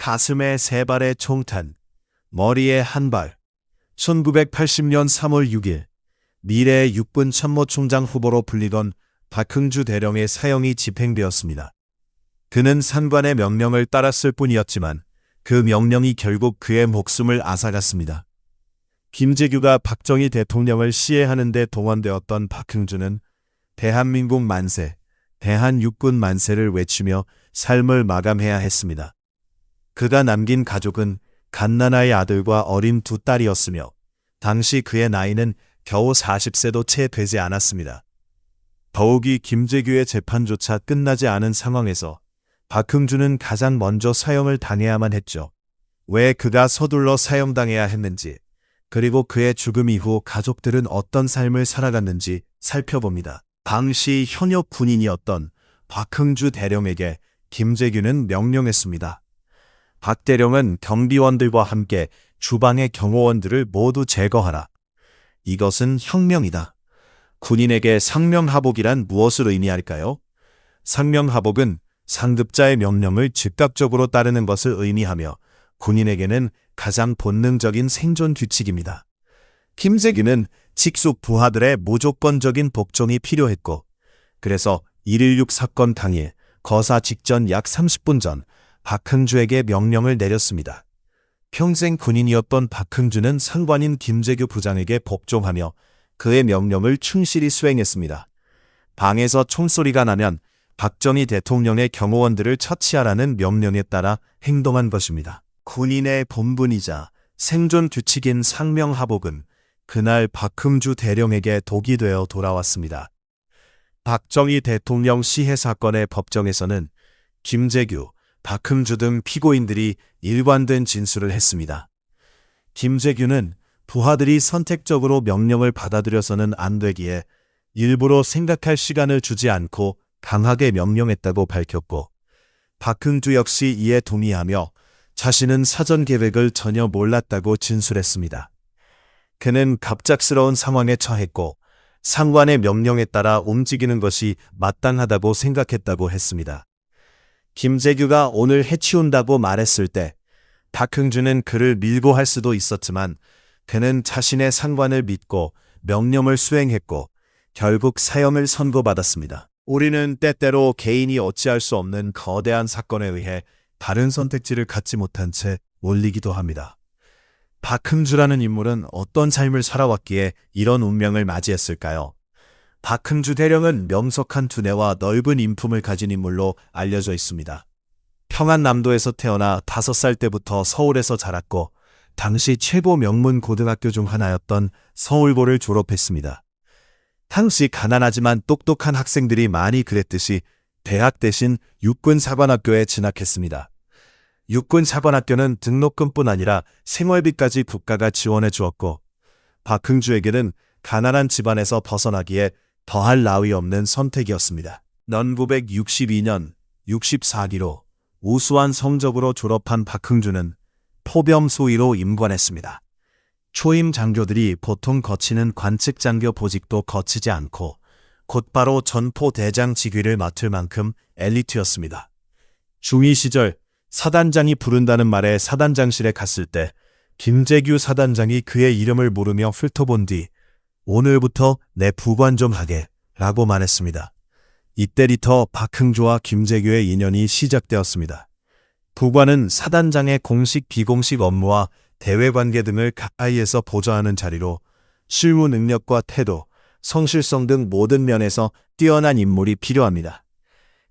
가슴에 3발의 총탄, 머리에 1발. 1980년 3월 6일 미래의 육군 참모총장 후보로 불리던 박흥주 대령의 사형이 집행되었습니다. 그는 상관의 명령을 따랐을 뿐이었지만 그 명령이 결국 그의 목숨을 앗아갔습니다. 김재규가 박정희 대통령을 시해하는 데 동원되었던 박흥주는 대한민국 만세, 대한육군 만세를 외치며 삶을 마감해야 했습니다. 그가 남긴 가족은 갓난아이 아들과 어린 2딸이었으며 당시 그의 나이는 겨우 40세도 채 되지 않았습니다. 더욱이 김재규의 재판조차 끝나지 않은 상황에서 박흥주는 가장 먼저 사형을 당해야만 했죠. 왜 그가 서둘러 사형당해야 했는지, 그리고 그의 죽음 이후 가족들은 어떤 삶을 살아갔는지 살펴봅니다. 당시 현역 군인이었던 박흥주 대령에게 김재규는 명령했습니다. 박 대령은 경비원들과 함께 주방의 경호원들을 모두 제거하라. 이것은 혁명이다. 군인에게 상명하복이란 무엇을 의미할까요? 상명하복은 상급자의 명령을 즉각적으로 따르는 것을 의미하며 군인에게는 가장 본능적인 생존 규칙입니다. 김재규는 직속 부하들의 무조건적인 복종이 필요했고, 그래서 1.16 사건 당일 거사 직전 약 30분 전 박흥주에게 명령을 내렸습니다. 평생 군인이었던 박흥주는 상관인 김재규 부장에게 복종하며 그의 명령을 충실히 수행했습니다. 방에서 총소리가 나면 박정희 대통령의 경호원들을 처치하라는 명령에 따라 행동한 것입니다. 군인의 본분이자 생존 규칙인 상명하복은 그날 박흥주 대령에게 독이 되어 돌아왔습니다. 박정희 대통령 시해 사건의 법정에서는 김재규, 박흥주 등 피고인들이 일관된 진술을 했습니다. 김재규는 부하들이 선택적으로 명령을 받아들여서는 안 되기에 일부러 생각할 시간을 주지 않고 강하게 명령했다고 밝혔고, 박흥주 역시 이에 동의하며 자신은 사전 계획을 전혀 몰랐다고 진술했습니다. 그는 갑작스러운 상황에 처했고 상관의 명령에 따라 움직이는 것이 마땅하다고 생각했다고 했습니다. 김재규가 오늘 해치운다고 말했을 때 박흥주는 그를 밀고 할 수도 있었지만 그는 자신의 상관을 믿고 명령을 수행했고 결국 사형을 선고받았습니다. 우리는 때때로 개인이 어찌할 수 없는 거대한 사건에 의해 다른 선택지를 갖지 못한 채 몰리기도 합니다. 박흥주라는 인물은 어떤 삶을 살아왔기에 이런 운명을 맞이했을까요? 박흥주 대령은 명석한 두뇌와 넓은 인품을 가진 인물로 알려져 있습니다. 평안남도에서 태어나 5살 때부터 서울에서 자랐고 당시 최고 명문 고등학교 중 하나였던 서울고를 졸업했습니다. 당시 가난하지만 똑똑한 학생들이 많이 그랬듯이 대학 대신 육군사관학교에 진학했습니다. 육군사관학교는 등록금뿐 아니라 생활비까지 국가가 지원해 주었고 박흥주에게는 가난한 집안에서 벗어나기에 더할 나위 없는 선택이었습니다. 1962년 64기로 우수한 성적으로 졸업한 박흥주는 포병 소위로 임관했습니다. 초임 장교들이 보통 거치는 관측장교 보직도 거치지 않고 곧바로 전포대장 직위를 맡을 만큼 엘리트였습니다. 중위 시절 사단장이 부른다는 말에 사단장실에 갔을 때 김재규 사단장이 그의 이름을 모르며 훑어본 뒤 오늘부터 내 부관 좀 하게 라고 말했습니다. 이때부터 박흥주와 김재규의 인연이 시작되었습니다. 부관은 사단장의 공식 비공식 업무와 대외관계 등을 가까이에서 보좌하는 자리로 실무 능력과 태도, 성실성 등 모든 면에서 뛰어난 인물이 필요합니다.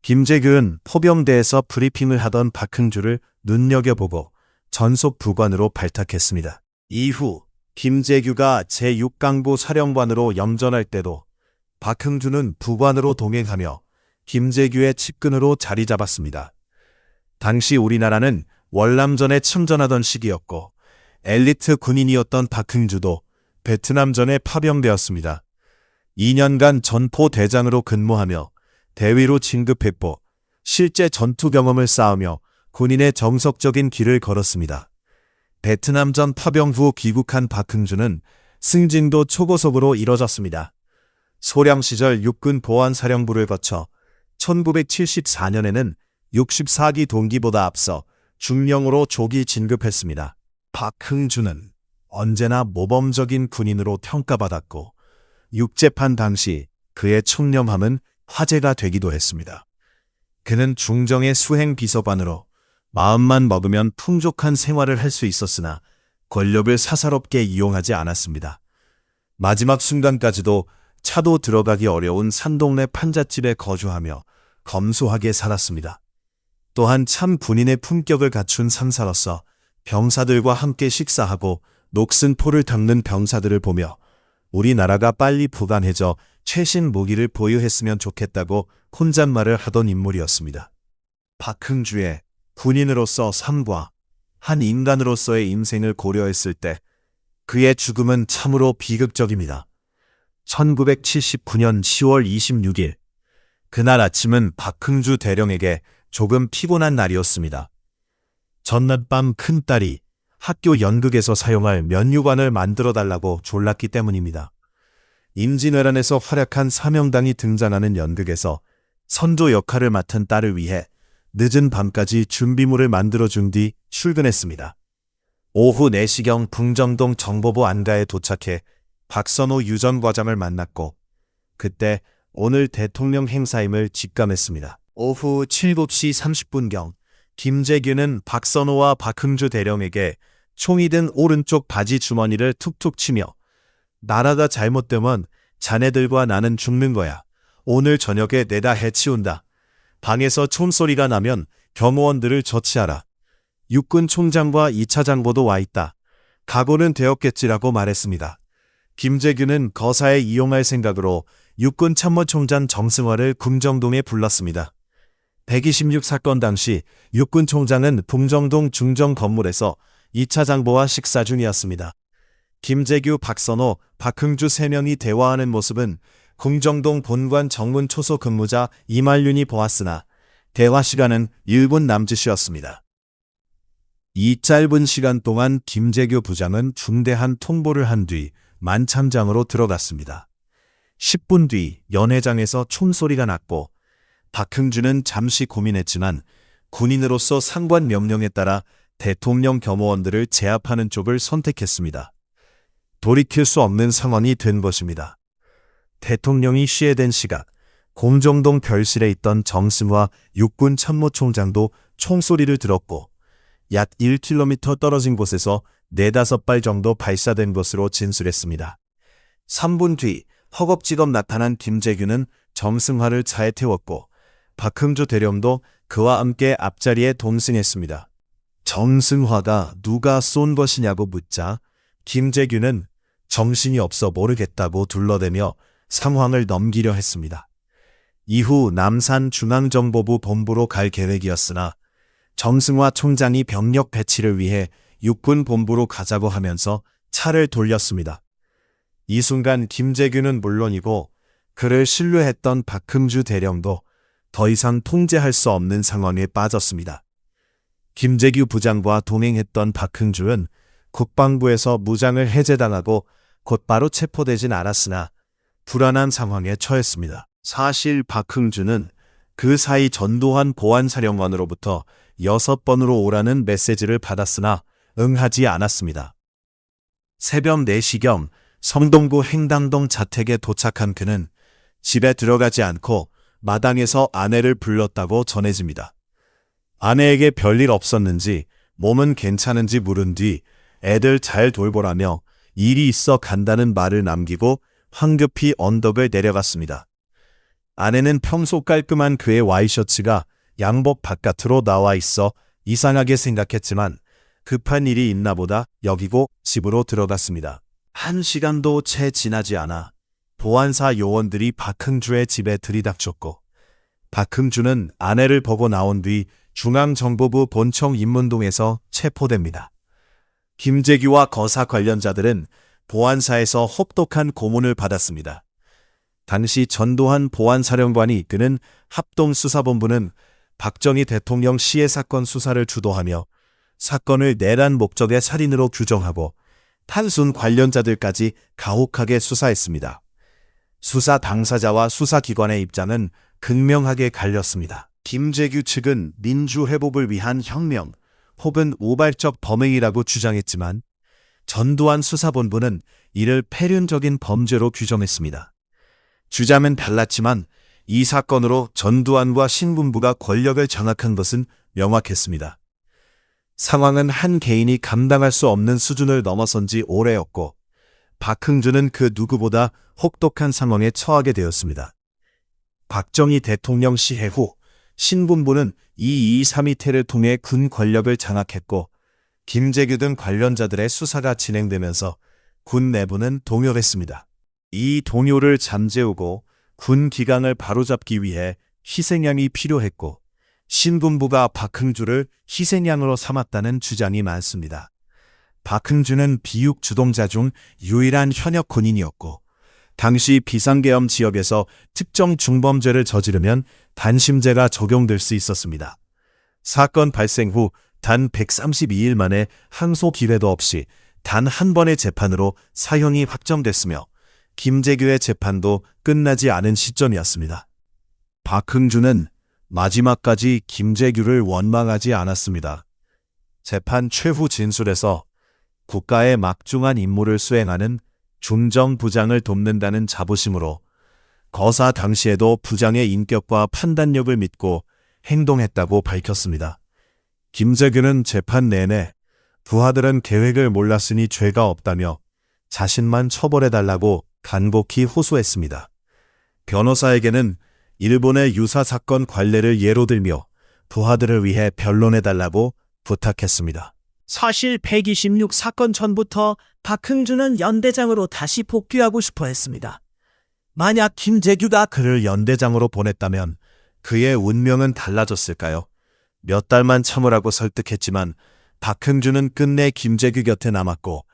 김재규는 포병대에서 브리핑을 하던 박흥주를 눈여겨보고 전속 부관으로 발탁했습니다. 이후 김재규가 제6강부 사령관으로 염전할 때도 박흥주는 부관으로 동행하며 김재규의 측근으로 자리 잡았습니다. 당시 우리나라는 월남전에 참전하던 시기였고 엘리트 군인이었던 박흥주도 베트남전에 파병되었습니다. 2년간 전포대장으로 근무하며 대위로 진급했고 실제 전투 경험을 쌓으며 군인의 정석적인 길을 걸었습니다. 베트남전 파병 후 귀국한 박흥주는 승진도 초고속으로 이뤄졌습니다. 소령 시절 육군 보안사령부를 거쳐 1974년에는 64기 동기보다 앞서 중령으로 조기 진급했습니다. 박흥주는 언제나 모범적인 군인으로 평가받았고 육재판 당시 그의 청렴함은 화제가 되기도 했습니다. 그는 중정의 수행 비서관으로 마음만 먹으면 풍족한 생활을 할 수 있었으나 권력을 사사롭게 이용하지 않았습니다. 마지막 순간까지도 차도 들어가기 어려운 산동네 판잣집에 거주하며 검소하게 살았습니다. 또한 참 군인의 품격을 갖춘 상사로서 병사들과 함께 식사하고 녹슨 포를 닦는 병사들을 보며 우리나라가 빨리 부강해져 최신 무기를 보유했으면 좋겠다고 혼잣말을 하던 인물이었습니다. 박흥주의 군인으로서 삶과 한 인간으로서의 인생을 고려했을 때 그의 죽음은 참으로 비극적입니다. 1979년 10월 26일 그날 아침은 박흥주 대령에게 조금 피곤한 날이었습니다. 전날밤 큰딸이 학교 연극에서 사용할 면류관을 만들어달라고 졸랐기 때문입니다. 임진왜란에서 활약한 사명당이 등장하는 연극에서 선조 역할을 맡은 딸을 위해 늦은 밤까지 준비물을 만들어준 뒤 출근했습니다. 오후 4시경 풍정동 정보부 안가에 도착해 박선호 유전과장을 만났고 그때 오늘 대통령 행사임을 직감했습니다. 오후 7시 30분경 김재규는 박선호와 박흥주 대령에게 총이 든 오른쪽 바지 주머니를 툭툭 치며 나라가 잘못되면 자네들과 나는 죽는 거야. 오늘 저녁에 내다 해치운다. 방에서 총소리가 나면 경호원들을 처치하라. 육군 총장과 2차 장보도 와 있다. 각오는 되었겠지라고 말했습니다. 김재규는 거사에 이용할 생각으로 육군 참모총장 정승화를 궁정동에 불렀습니다. 126 사건 당시 육군 총장은 풍정동 중정 건물에서 2차 장보와 식사 중이었습니다. 김재규, 박선호, 박흥주 3명이 대화하는 모습은 궁정동 본관 정문 초소 근무자 이말륜이 보았으나 대화 시간은 1분 남짓이었습니다. 이 짧은 시간 동안 김재규 부장은 중대한 통보를 한 뒤 만참장으로 들어갔습니다. 10분 뒤 연회장에서 총소리가 났고 박흥주는 잠시 고민했지만 군인으로서 상관 명령에 따라 대통령 겸호원들을 제압하는 쪽을 선택했습니다. 돌이킬 수 없는 상황이 된 것입니다. 대통령이 쉬해된 시각, 공정동 별실에 있던 정승화 육군 참모총장도 총소리를 들었고 약 1km 떨어진 곳에서 4-5발 정도 발사된 것으로 진술했습니다. 3분 뒤 허겁지겁 나타난 김재규는 정승화를 차에 태웠고 박흥주 대령도 그와 함께 앞자리에 동승했습니다. 정승화가 누가 쏜 것이냐고 묻자 김재규는 정신이 없어 모르겠다고 둘러대며 상황을 넘기려 했습니다. 이후 남산중앙정보부 본부로 갈 계획이었으나 정승화 총장이 병력 배치를 위해 육군 본부로 가자고 하면서 차를 돌렸습니다. 이 순간 김재규는 물론이고 그를 신뢰했던 박흥주 대령도 더 이상 통제할 수 없는 상황에 빠졌습니다. 김재규 부장과 동행했던 박흥주는 국방부에서 무장을 해제당하고 곧바로 체포되진 않았으나 불안한 상황에 처했습니다. 사실 박흥주는 그 사이 전두환 보안사령관으로부터 6번으로 오라는 메시지를 받았으나 응하지 않았습니다. 새벽 4시경 성동구 행당동 자택에 도착한 그는 집에 들어가지 않고 마당에서 아내를 불렀다고 전해집니다. 아내에게 별일 없었는지 몸은 괜찮은지 물은 뒤 애들 잘 돌보라며 일이 있어 간다는 말을 남기고 황급히 언덕을 내려갔습니다. 아내는 평소 깔끔한 그의 와이셔츠가 양복 바깥으로 나와 있어 이상하게 생각했지만 급한 일이 있나 보다 여기고 집으로 들어갔습니다. 1시간도 채 지나지 않아 보안사 요원들이 박흥주의 집에 들이닥쳤고 박흥주는 아내를 보고 나온 뒤 중앙정보부 본청 인문동에서 체포됩니다. 김재규와 거사 관련자들은 보안사에서 혹독한 고문을 받았습니다. 당시 전두환 보안사령관이 이끄는 합동수사본부는 박정희 대통령 시해 사건 수사를 주도하며 사건을 내란 목적의 살인으로 규정하고 탄순 관련자들까지 가혹하게 수사했습니다. 수사 당사자와 수사기관의 입장은 극명하게 갈렸습니다. 김재규 측은 민주회복을 위한 혁명, 혹은 우발적 범행이라고 주장했지만 전두환 수사본부는 이를 폐륜적인 범죄로 규정했습니다. 주장은 달랐지만 이 사건으로 전두환과 신군부가 권력을 장악한 것은 명확했습니다. 상황은 한 개인이 감당할 수 없는 수준을 넘어선 지 오래였고 박흥준은 그 누구보다 혹독한 상황에 처하게 되었습니다. 박정희 대통령 시해 후 신군부는 2.23.2태를 통해 군 권력을 장악했고 김재규 등 관련자들의 수사가 진행되면서 군 내부는 동요했습니다. 이 동요를 잠재우고 군 기강을 바로잡기 위해 희생양이 필요했고 신군부가 박흥주를 희생양으로 삼았다는 주장이 많습니다. 박흥주는 비육 주동자 중 유일한 현역 군인이었고 당시 비상계엄 지역에서 특정 중범죄를 저지르면 단심제가 적용될 수 있었습니다. 사건 발생 후 단 132일 만에 항소 기회도 없이 단 한 번의 재판으로 사형이 확정됐으며 김재규의 재판도 끝나지 않은 시점이었습니다. 박흥주는 마지막까지 김재규를 원망하지 않았습니다. 재판 최후 진술에서 국가의 막중한 임무를 수행하는 중정 부장을 돕는다는 자부심으로 거사 당시에도 부장의 인격과 판단력을 믿고 행동했다고 밝혔습니다. 김재규는 재판 내내 부하들은 계획을 몰랐으니 죄가 없다며 자신만 처벌해달라고 간곡히 호소했습니다. 변호사에게는 일본의 유사 사건 관례를 예로 들며 부하들을 위해 변론해달라고 부탁했습니다. 사실 126 사건 전부터 박흥준은 연대장으로 다시 복귀하고 싶어 했습니다. 만약 김재규가 그를 연대장으로 보냈다면 그의 운명은 달라졌을까요? 몇 달만 참으라고 설득했지만 박흥준은 끝내 김재규 곁에 남았고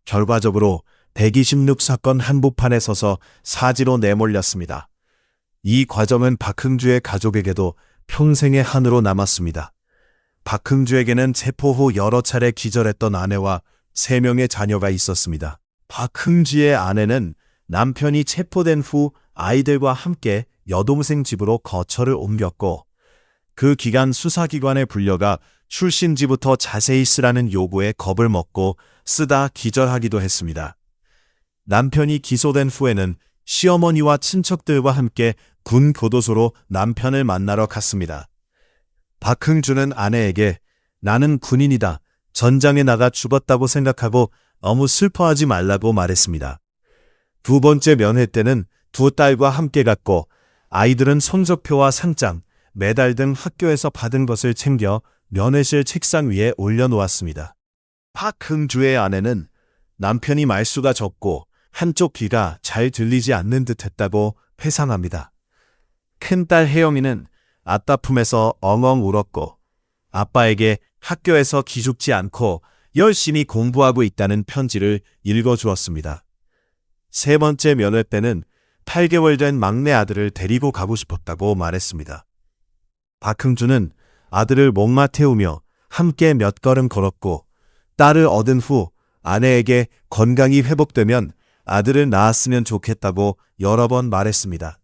결과적으로 126 사건 한복판에 서서 사지로 내몰렸습니다. 이 과정은 박흥주의 가족에게도 평생의 한으로 남았습니다. 박흥주에게는 체포 후 여러 차례 기절했던 아내와 3명의 자녀가 있었습니다. 박흥주의 아내는 남편이 체포된 후 아이들과 함께 여동생 집으로 거처를 옮겼고 그 기간 수사기관에 불려가 출신지부터 자세히 쓰라는 요구에 겁을 먹고 쓰다 기절하기도 했습니다. 남편이 기소된 후에는 시어머니와 친척들과 함께 군 교도소로 남편을 만나러 갔습니다. 박흥주는 아내에게 나는 군인이다. 전장에 나가 죽었다고 생각하고 너무 슬퍼하지 말라고 말했습니다. 두 번째 면회 때는 두 딸과 함께 갔고 아이들은 성적표와 상장, 메달 등 학교에서 받은 것을 챙겨 면회실 책상 위에 올려놓았습니다. 박흥주의 아내는 남편이 말수가 적고 한쪽 귀가 잘 들리지 않는 듯 했다고 회상합니다. 큰딸 혜영이는 아따품에서 엉엉 울었고 아빠에게 학교에서 기죽지 않고 열심히 공부하고 있다는 편지를 읽어주었습니다. 세 번째 면회 때는 8개월 된 막내 아들을 데리고 가고 싶었다고 말했습니다. 박흥주는 아들을 목마 태우며 함께 몇 걸음 걸었고 딸을 얻은 후 아내에게 건강이 회복되면 아들을 낳았으면 좋겠다고 여러 번 말했습니다.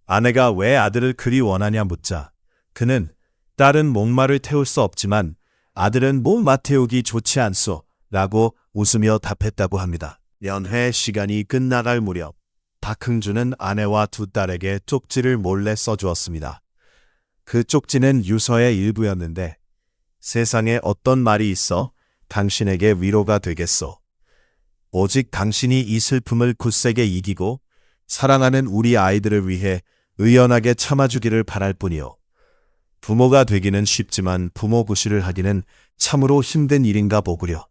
아내가 왜 아들을 그리 원하냐 묻자 그는 딸은 목마를 태울 수 없지만 아들은 목마 태우기 좋지 않소 라고 웃으며 답했다고 합니다. 면회 시간이 끝나갈 무렵 박흥주는 아내와 두 딸에게 쪽지를 몰래 써주었습니다. 그 쪽지는 유서의 일부였는데 세상에 어떤 말이 있어 당신에게 위로가 되겠소. 오직 당신이 이 슬픔을 굳세게 이기고 사랑하는 우리 아이들을 위해 의연하게 참아주기를 바랄 뿐이요. 부모가 되기는 쉽지만 부모 구실을 하기는 참으로 힘든 일인가 보구려.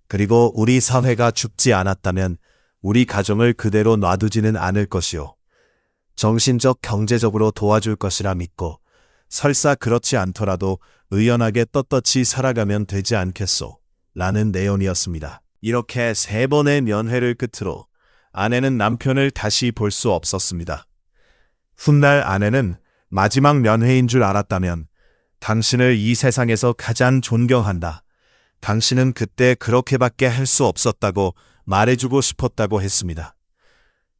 그리고 우리 사회가 죽지 않았다면 우리 가정을 그대로 놔두지는 않을 것이요. 정신적 경제적으로 도와줄 것이라 믿고 설사 그렇지 않더라도 의연하게 떳떳이 살아가면 되지 않겠소. 라는 내용이었습니다. 이렇게 3번의 면회를 끝으로 아내는 남편을 다시 볼 수 없었습니다. 훗날 아내는 마지막 면회인 줄 알았다면 당신을 이 세상에서 가장 존경한다. 당신은 그때 그렇게밖에 할 수 없었다고 말해주고 싶었다고 했습니다.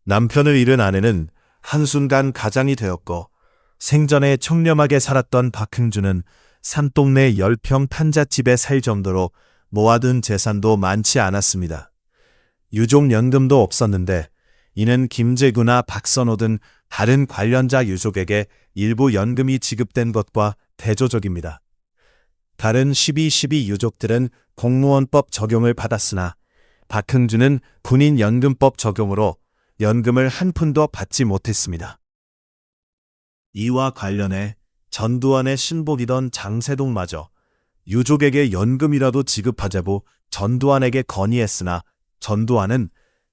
남편을 잃은 아내는 한순간 가장이 되었고 생전에 청렴하게 살았던 박흥주는 산동네 10평 탄잣집에 살 정도로 모아둔 재산도 많지 않았습니다. 유족연금도 없었는데 이는 김재규나 박선호 등 다른 관련자 유족에게 일부 연금이 지급된 것과 대조적입니다. 다른 12.12 유족들은 공무원법 적용을 받았으나 박흥주는 군인연금법 적용으로 연금을 한 푼도 받지 못했습니다. 이와 관련해 전두환의 신복이던 장세동마저 유족에게 연금이라도 지급하자고 전두환에게 건의했으나 전두환은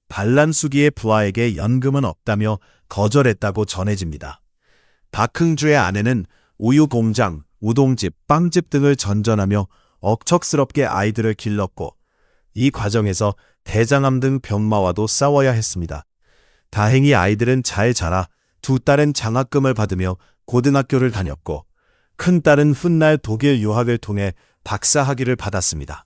반란수기의 부하에게 연금은 없다며 거절했다고 전해집니다. 박흥주의 아내는 우유공장, 우동집, 빵집 등을 전전하며 억척스럽게 아이들을 길렀고 이 과정에서 대장암 등 병마와도 싸워야 했습니다. 다행히 아이들은 잘 자라 두 딸은 장학금을 받으며 고등학교를 다녔고 큰딸은 훗날 독일 유학을 통해 박사학위를 받았습니다.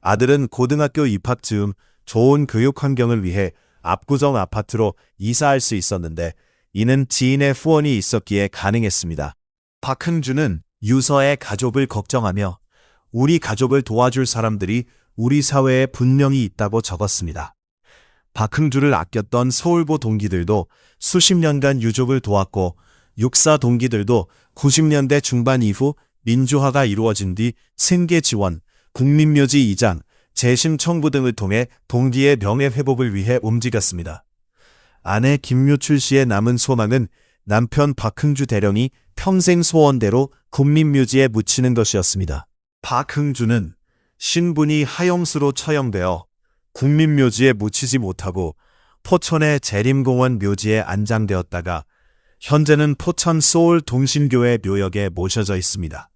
아들은 고등학교 입학 즈음 좋은 교육 환경을 위해 압구정 아파트로 이사할 수 있었는데 이는 지인의 후원이 있었기에 가능했습니다. 박흥주는 유서에 가족을 걱정하며 우리 가족을 도와줄 사람들이 우리 사회에 분명히 있다고 적었습니다. 박흥주를 아꼈던 서울고 동기들도 수십 년간 유족을 도왔고 육사 동기들도 90년대 중반 이후 민주화가 이루어진 뒤 생계 지원, 국민묘지 이장, 재심 청구 등을 통해 동기의 명예회복을 위해 움직였습니다. 아내 김유출 씨의 남은 소망은 남편 박흥주 대령이 평생 소원대로 국민묘지에 묻히는 것이었습니다. 박흥주는 신분이 하영수로 처형되어 국민묘지에 묻히지 못하고 포천의 재림공원 묘지에 안장되었다가 현재는 포천 소울 동신교회 묘역에 모셔져 있습니다.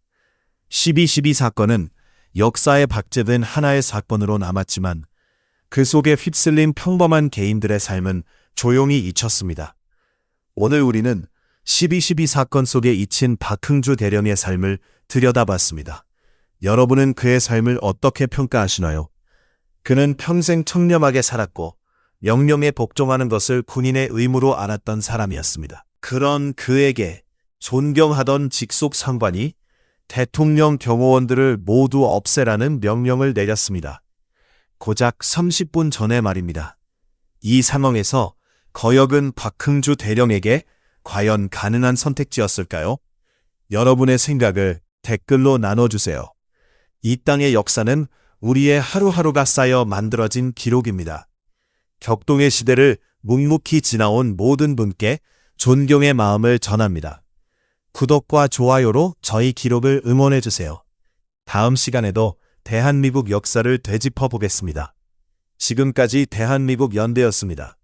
12.12 사건은 역사에 박제된 하나의 사건으로 남았지만 그 속에 휩쓸린 평범한 개인들의 삶은 조용히 잊혔습니다. 오늘 우리는 12.12 사건 속에 잊힌 박흥주 대령의 삶을 들여다봤습니다. 여러분은 그의 삶을 어떻게 평가하시나요? 그는 평생 청렴하게 살았고 명령에 복종하는 것을 군인의 의무로 알았던 사람이었습니다. 그런 그에게 존경하던 직속 상관이 대통령 경호원들을 모두 없애라는 명령을 내렸습니다. 고작 30분 전에 말입니다. 이 상황에서 거역은 박흥주 대령에게 과연 가능한 선택지였을까요? 여러분의 생각을 댓글로 나눠주세요. 이 땅의 역사는 우리의 하루하루가 쌓여 만들어진 기록입니다. 격동의 시대를 묵묵히 지나온 모든 분께 존경의 마음을 전합니다. 구독과 좋아요로 저희 기록을 응원해주세요. 다음 시간에도 대한민국 역사를 되짚어 보겠습니다. 지금까지 대한민국 연대였습니다.